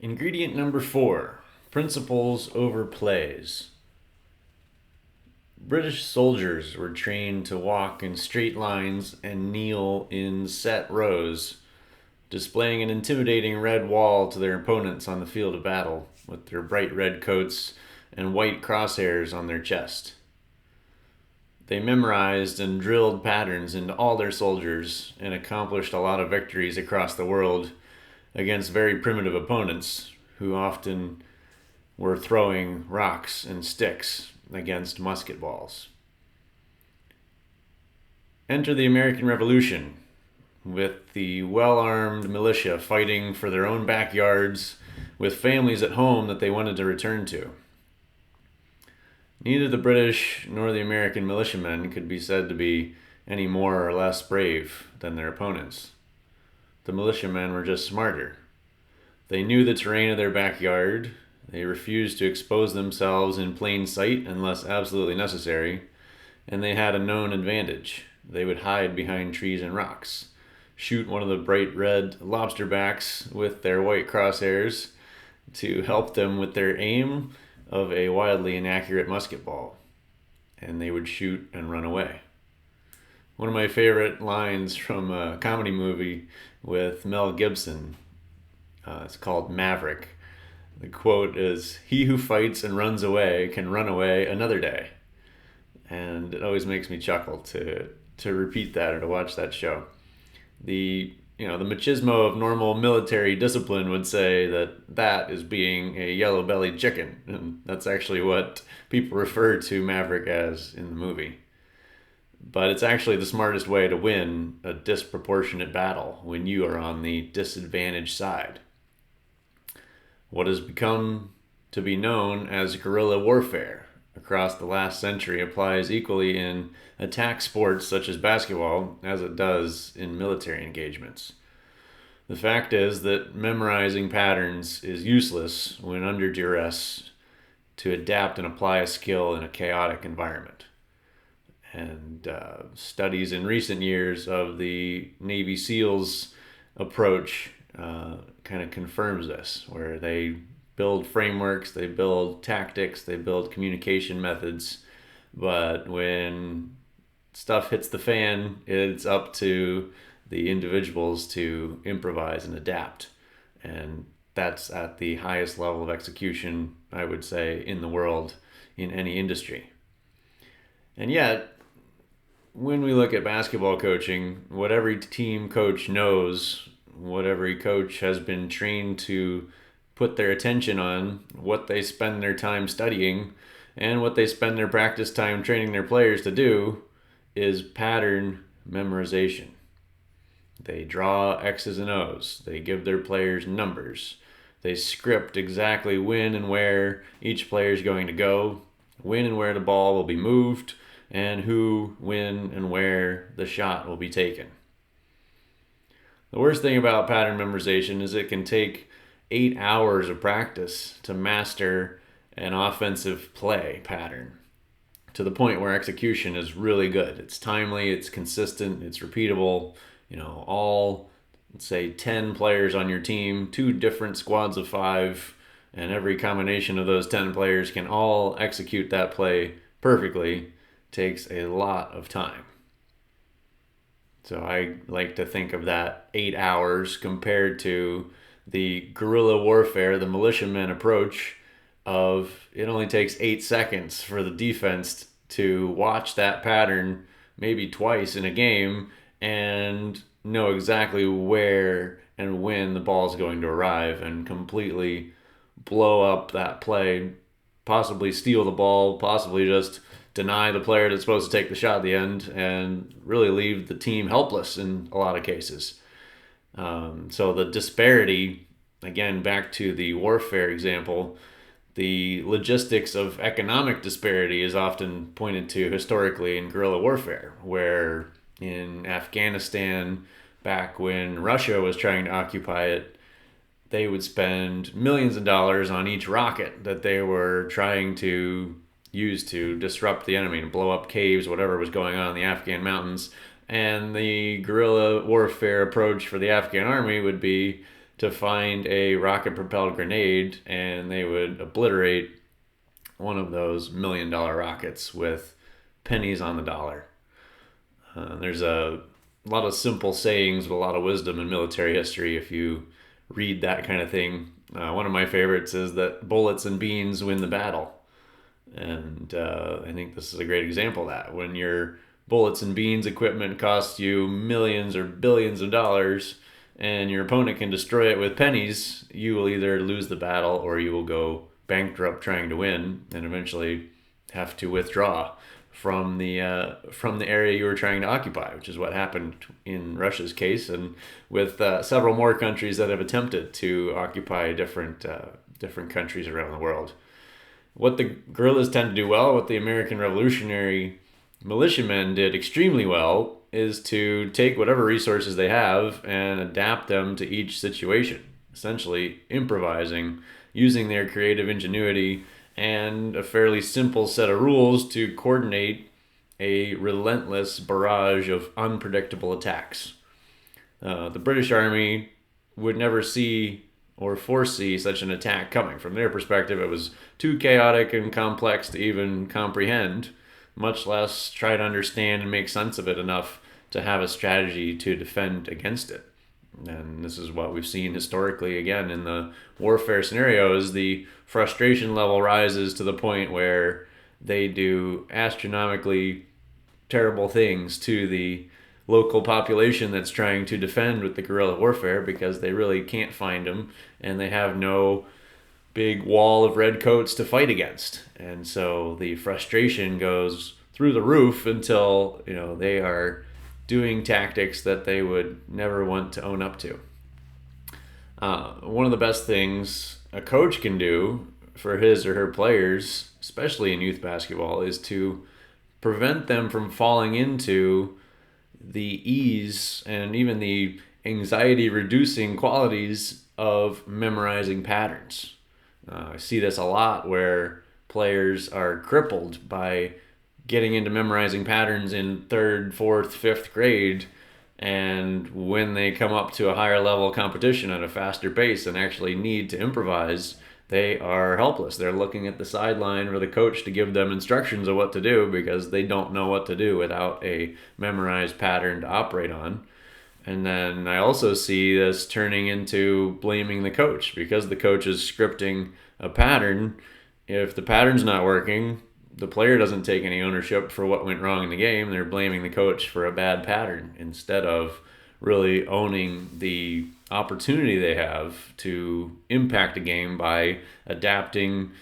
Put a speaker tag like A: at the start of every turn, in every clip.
A: Ingredient number 4, principles over plays. British soldiers were trained to walk in straight lines and kneel in set rows, displaying an intimidating red wall to their opponents on the field of battle, with their bright red coats and white crosshairs on their chest. They memorized and drilled patterns into all their soldiers and accomplished a lot of victories across the world against very primitive opponents who often were throwing rocks and sticks against musket balls. Enter the American Revolution, with the well armed militia fighting for their own backyards with families at home that they wanted to return to. Neither the British nor the American militiamen could be said to be any more or less brave than their opponents. The militiamen were just smarter. They knew the terrain of their backyard. They refused to expose themselves in plain sight unless absolutely necessary, and they had a known advantage. They would hide behind trees and rocks, shoot one of the bright red lobsterbacks with their white crosshairs to help them with their aim of a wildly inaccurate musket ball, and they would shoot and run away. One of my favorite lines from a comedy movie with Mel Gibson, it's called Maverick. The quote is, "He who fights and runs away can run away another day." And it always makes me chuckle to repeat that or to watch that show. The machismo of normal military discipline would say that is being a yellow-bellied chicken, and that's actually what people refer to Maverick as in the movie. But it's actually the smartest way to win a disproportionate battle when you are on the disadvantaged side. What has become to be known as guerrilla warfare across the last century applies equally in attack sports such as basketball as it does in military engagements. The fact is that memorizing patterns is useless when under duress to adapt and apply a skill in a chaotic environment. And studies in recent years of the Navy SEALs approach kind of confirms this, where they build frameworks, they build tactics, they build communication methods, but when stuff hits the fan, it's up to the individuals to improvise and adapt. And that's at the highest level of execution, I would say, in the world, in any industry. And yet, when we look at basketball coaching, what every team coach knows, what every coach has been trained to put their attention on, what they spend their time studying, and what they spend their practice time training their players to do is pattern memorization. They draw X's and O's. They give their players numbers. They script exactly when and where each player is going to go, when and where the ball will be moved, and who, when, and where the shot will be taken. The worst thing about pattern memorization is it can take 8 hours of practice to master an offensive play pattern to the point where execution is really good. It's timely, it's consistent, it's repeatable. All, let's say, 10 players on your team, 2 different squads of 5, and every combination of those 10 players can all execute that play perfectly. Takes a lot of time. So I like to think of that 8 hours compared to the guerrilla warfare, the militiaman approach of it only takes 8 seconds for the defense to watch that pattern maybe twice in a game and know exactly where and when the ball is going to arrive and completely blow up that play, possibly steal the ball, possibly just deny the player that's supposed to take the shot at the end, and really leave the team helpless in a lot of cases. So the disparity, again, back to the warfare example, the logistics of economic disparity is often pointed to historically in guerrilla warfare, where in Afghanistan, back when Russia was trying to occupy it, they would spend millions of dollars on each rocket that they were trying to use to disrupt the enemy and blow up caves, whatever was going on in the Afghan mountains. And the guerrilla warfare approach for the Afghan army would be to find a rocket-propelled grenade, and they would obliterate one of those $1 million rockets with pennies on the dollar. There's a lot of simple sayings with a lot of wisdom in military history if you read that kind of thing. One of my favorites is that bullets and beans win the battle. And I think this is a great example of that. When your bullets and beans equipment costs you millions or billions of dollars and your opponent can destroy it with pennies, you will either lose the battle or you will go bankrupt trying to win and eventually have to withdraw from the area you were trying to occupy, which is what happened in Russia's case, and with several more countries that have attempted to occupy different countries around the world. What the guerrillas tend to do well, what the American Revolutionary militiamen did extremely well, is to take whatever resources they have and adapt them to each situation, essentially improvising, using their creative ingenuity and a fairly simple set of rules to coordinate a relentless barrage of unpredictable attacks. The British Army would never see or foresee such an attack coming. From their perspective, it was too chaotic and complex to even comprehend, much less try to understand and make sense of it enough to have a strategy to defend against it. And this is what we've seen historically again in the warfare scenarios. The frustration level rises to the point where they do astronomically terrible things to the local population that's trying to defend with the guerrilla warfare because they really can't find them and they have no big wall of redcoats to fight against. And so the frustration goes through the roof until, they are doing tactics that they would never want to own up to. One of the best things a coach can do for his or her players, especially in youth basketball, is to prevent them from falling into the ease and even the anxiety-reducing qualities of memorizing patterns. I see this a lot where players are crippled by getting into memorizing patterns in 3rd, 4th, 5th grade, and when they come up to a higher level competition at a faster pace and actually need to improvise, they are helpless. They're looking at the sideline for the coach to give them instructions of what to do because they don't know what to do without a memorized pattern to operate on. And then I also see this turning into blaming the coach because the coach is scripting a pattern. If the pattern's not working, the player doesn't take any ownership for what went wrong in the game. They're blaming the coach for a bad pattern instead of really owning the opportunity they have to impact a game by adapting,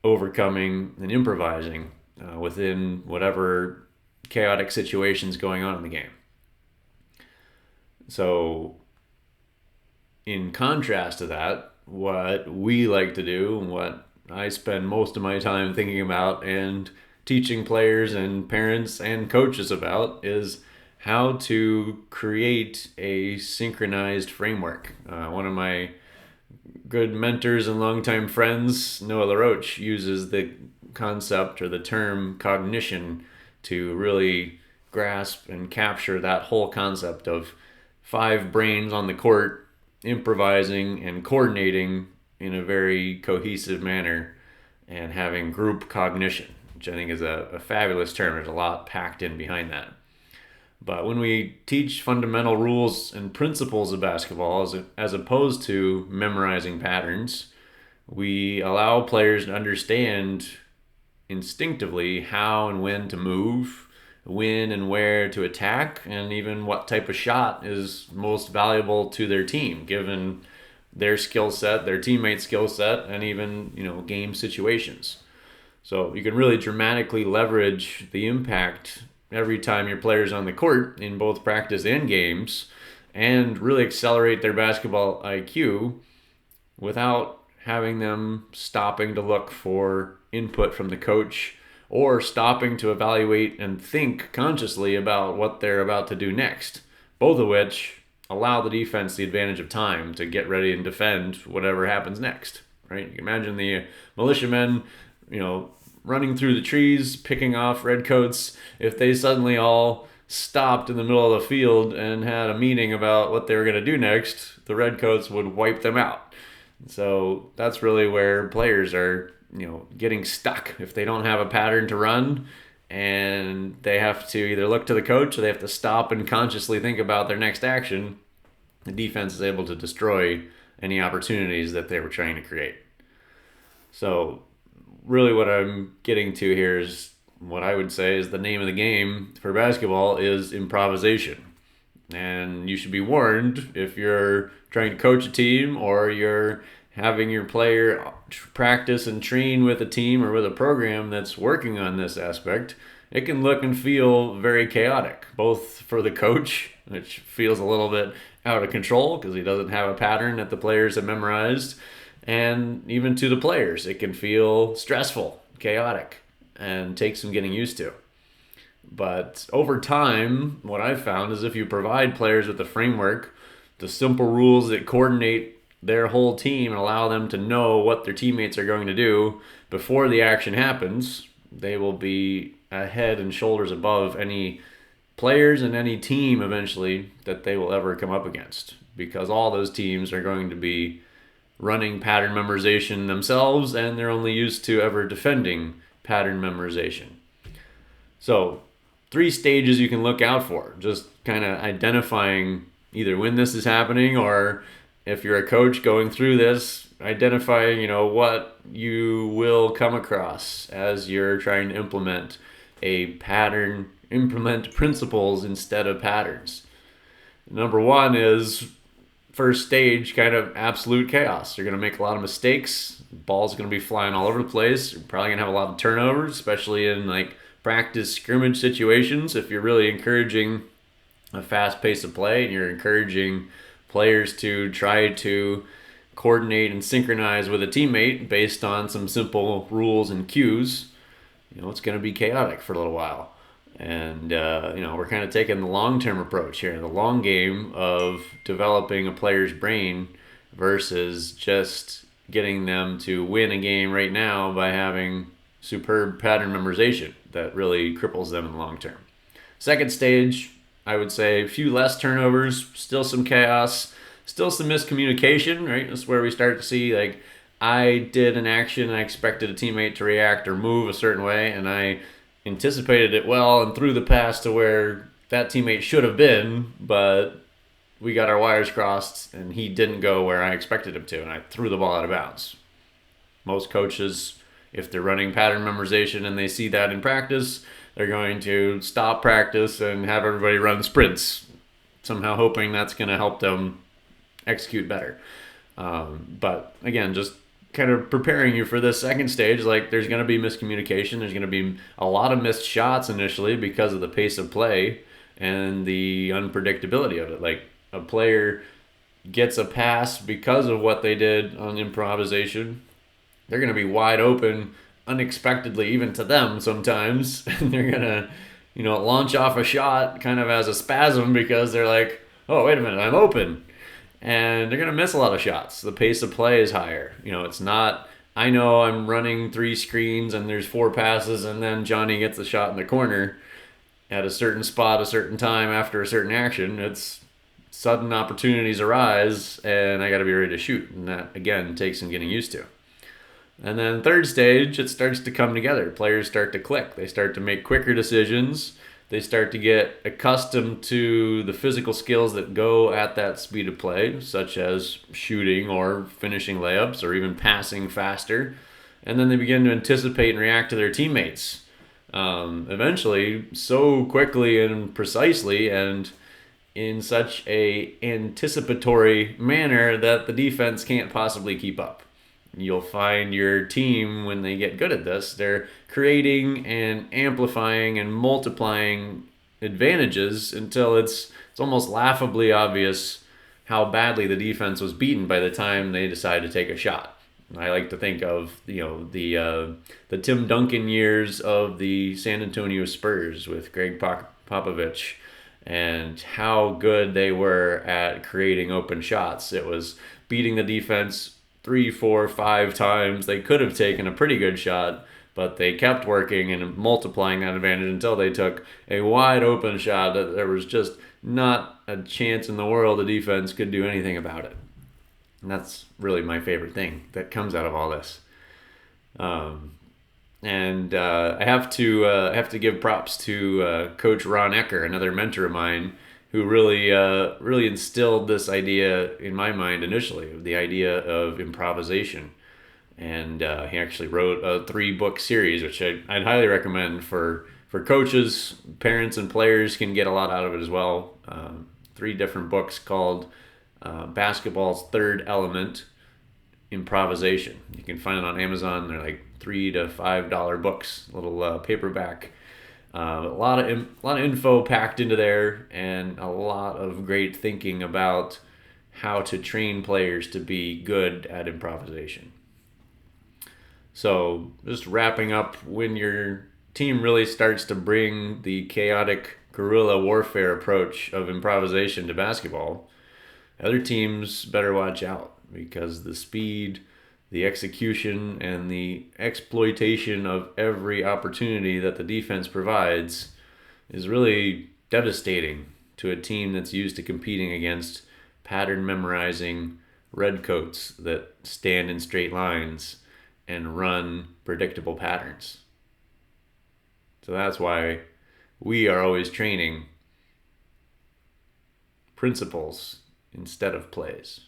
A: overcoming, and improvising within whatever chaotic situations going on in the game. So in contrast to that, what we like to do and what I spend most of my time thinking about and teaching players and parents and coaches about is how to create a synchronized framework. One of my good mentors and longtime friends, Noah LaRoche, uses the concept or the term cognition to really grasp and capture that whole concept of 5 brains on the court improvising and coordinating in a very cohesive manner and having group cognition, which I think is a fabulous term. There's a lot packed in behind that. But when we teach fundamental rules and principles of basketball as opposed to memorizing patterns, we allow players to understand instinctively how and when to move, when and where to attack, and even what type of shot is most valuable to their team, given their skill set, their teammates' skill set, and even, game situations. So you can really dramatically leverage the impact every time your player's on the court in both practice and games and really accelerate their basketball IQ without having them stopping to look for input from the coach or stopping to evaluate and think consciously about what they're about to do next, both of which allow the defense the advantage of time to get ready and defend whatever happens next, right? You can imagine the militiamen, running through the trees, picking off redcoats. If they suddenly all stopped in the middle of the field and had a meeting about what they were going to do next, the Redcoats would wipe them out. So that's really where players are, getting stuck. If they don't have a pattern to run, and they have to either look to the coach or they have to stop and consciously think about their next action, the defense is able to destroy any opportunities that they were trying to create. So really what I'm getting to here is what I would say is the name of the game for basketball is improvisation. And you should be warned if you're trying to coach a team or you're having your player practice and train with a team or with a program that's working on this aspect, it can look and feel very chaotic, both for the coach, which feels a little bit out of control because he doesn't have a pattern that the players have memorized, and even to the players, it can feel stressful, chaotic, and take some getting used to. But over time, what I've found is if you provide players with the framework, the simple rules that coordinate their whole team and allow them to know what their teammates are going to do before the action happens, they will be a head and shoulders above any players and any team eventually that they will ever come up against, because all those teams are going to be running pattern memorization themselves, and they're only used to ever defending pattern memorization. So 3 stages you can look out for, just kind of identifying either when this is happening, or if you're a coach going through this, identifying, what you will come across as you're trying to implement a pattern, implement principles instead of patterns. Number 1 is first stage, kind of absolute chaos. You're going to make a lot of mistakes. Ball's going to be flying all over the place. You're probably going to have a lot of turnovers, especially in practice scrimmage situations. If you're really encouraging a fast pace of play and you're encouraging players to try to coordinate and synchronize with a teammate based on some simple rules and cues, it's going to be chaotic for a little while. And, we're kind of taking the long-term approach here, the long game of developing a player's brain versus just getting them to win a game right now by having superb pattern memorization that really cripples them in the long term. Second stage, I would say a few less turnovers, still some chaos, still some miscommunication, right? That's where we start to see, I did an action, I expected a teammate to react or move a certain way, and I anticipated it well and threw the pass to where that teammate should have been, but we got our wires crossed and he didn't go where I expected him to, and I threw the ball out of bounds. Most coaches, if they're running pattern memorization and they see that in practice, they're going to stop practice and have everybody run sprints, somehow hoping that's going to help them execute better. But again, just kind of preparing you for this second stage, there's going to be miscommunication. There's going to be a lot of missed shots initially because of the pace of play and the unpredictability of it. A player gets a pass because of what they did on improvisation. They're going to be wide open unexpectedly, even to them sometimes. And they're going to, launch off a shot kind of as a spasm because they're like, oh, wait a minute, I'm open. And they're going to miss a lot of shots. The pace of play is higher. It's not, I know I'm running 3 screens and there's 4 passes and then Johnny gets a shot in the corner at a certain spot, a certain time after a certain action. It's sudden opportunities arise and I got to be ready to shoot. And that, again, takes some getting used to. And then third stage, it starts to come together. Players start to click. They start to make quicker decisions. They start to get accustomed to the physical skills that go at that speed of play, such as shooting or finishing layups or even passing faster. And then they begin to anticipate and react to their teammates. Eventually, so quickly and precisely and in such a anticipatory manner that the defense can't possibly keep up. You'll find your team, when they get good at this, they're creating and amplifying and multiplying advantages until it's almost laughably obvious how badly the defense was beaten by the time they decide to take a shot. I like to think of the Tim Duncan years of the San Antonio Spurs with Greg Popovich and how good they were at creating open shots. It was beating the defense 3, 4, 5 times. They could have taken a pretty good shot, But they kept working and multiplying that advantage until they took a wide open shot that there was just not a chance in the world the defense could do anything about it. And that's really my favorite thing that comes out of all this. I have to give props to Coach Ron Ecker, another mentor of mine, who really instilled this idea in my mind initially, the idea of improvisation. And he actually wrote a 3-book series, which I'd highly recommend for coaches, parents, and players can get a lot out of it as well. 3 different books called Basketball's Third Element, Improvisation. You can find it on Amazon. They're like $3 to $5 books, little paperback. A lot of info packed into there, and a lot of great thinking about how to train players to be good at improvisation. So, just wrapping up, when your team really starts to bring the chaotic guerrilla warfare approach of improvisation to basketball, other teams better watch out, because the speed, the execution, and the exploitation of every opportunity that the defense provides is really devastating to a team that's used to competing against pattern memorizing redcoats that stand in straight lines and run predictable patterns. So that's why we are always training principles instead of plays.